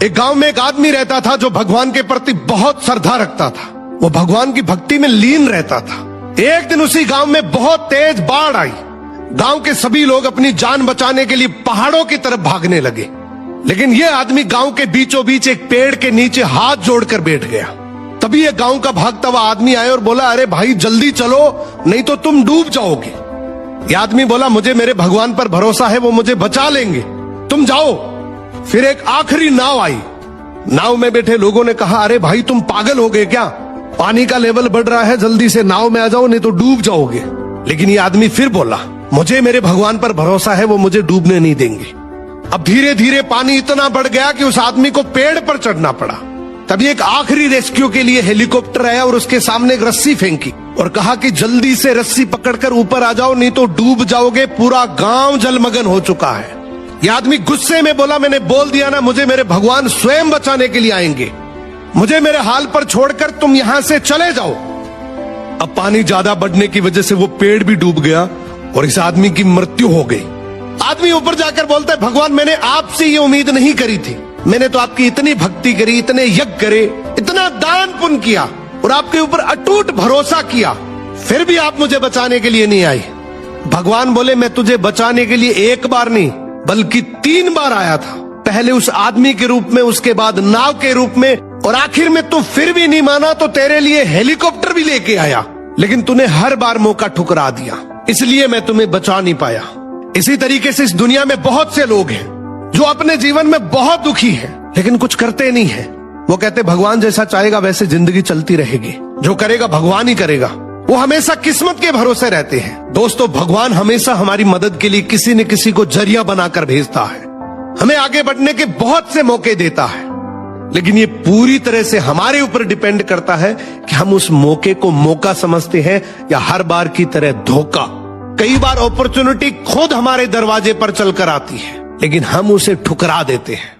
एक गांव में एक आदमी रहता था जो भगवान के प्रति बहुत श्रद्धा रखता था। वो भगवान की भक्ति में लीन रहता था। एक दिन उसी गांव में बहुत तेज बाढ़ आई। गांव के सभी लोग अपनी जान बचाने के लिए पहाड़ों की तरफ भागने लगे, लेकिन यह आदमी गांव के बीचों बीच एक पेड़ के नीचे हाथ जोड़कर बैठ गया। तभी एक गांव का भागता हुआ आदमी आया और बोला, अरे भाई जल्दी चलो, नहीं तो तुम डूब जाओगे। यह आदमी बोला, मुझे मेरे भगवान पर भरोसा है, वो मुझे बचा लेंगे, तुम जाओ। फिर एक आखिरी नाव आई। नाव में बैठे लोगों ने कहा, अरे भाई तुम पागल हो गए क्या, पानी का लेवल बढ़ रहा है, जल्दी से नाव में आ जाओ, नहीं तो डूब जाओगे। लेकिन ये आदमी फिर बोला, मुझे मेरे भगवान पर भरोसा है, वो मुझे डूबने नहीं देंगे। अब धीरे धीरे पानी इतना बढ़ गया कि उस आदमी को पेड़ पर चढ़ना पड़ा। तभी एक आखिरी रेस्क्यू के लिए हेलीकॉप्टर आया और उसके सामने एक रस्सी फेंकी और कहा कि जल्दी से रस्सी पकड़कर ऊपर आ जाओ, नहीं तो डूब जाओगे, पूरा गांव जलमग्न हो चुका है। यह आदमी गुस्से में बोला, मैंने बोल दिया ना, मुझे मेरे भगवान स्वयं बचाने के लिए आएंगे, मुझे मेरे हाल पर छोड़कर तुम यहां से चले जाओ। अब पानी ज्यादा बढ़ने की वजह से वो पेड़ भी डूब गया और इस आदमी की मृत्यु हो गई। आदमी ऊपर जाकर बोलता है, भगवान मैंने आपसे ये उम्मीद नहीं करी थी, मैंने तो आपकी इतनी भक्ति करी, इतने यज्ञ करे, इतना दान पुण्य किया और आपके ऊपर अटूट भरोसा किया, फिर भी आप मुझे बचाने के लिए नहीं आए। भगवान बोले, मैं तुझे बचाने के लिए एक बार नहीं बल्कि 3 बार आया था। पहले उस आदमी के रूप में, उसके बाद नाव के रूप में, और आखिर में तू फिर भी नहीं माना तो तेरे लिए हेलीकॉप्टर भी लेके आया, लेकिन तूने हर बार मौका ठुकरा दिया, इसलिए मैं तुम्हें बचा नहीं पाया। इसी तरीके से इस दुनिया में बहुत से लोग हैं जो अपने जीवन में बहुत दुखी हैं, लेकिन कुछ करते नहीं हैं। वो कहते भगवान जैसा चाहेगा वैसे जिंदगी चलती रहेगी, जो करेगा भगवान ही करेगा। वो हमेशा किस्मत के भरोसे रहते हैं। दोस्तों, भगवान हमेशा हमारी मदद के लिए किसी न किसी को जरिया बनाकर भेजता है, हमें आगे बढ़ने के बहुत से मौके देता है, लेकिन ये पूरी तरह से हमारे ऊपर डिपेंड करता है कि हम उस मौके को मौका समझते हैं या हर बार की तरह धोखा। कई बार अपॉर्चुनिटी खुद हमारे दरवाजे पर चलकर आती है, लेकिन हम उसे ठुकरा देते हैं।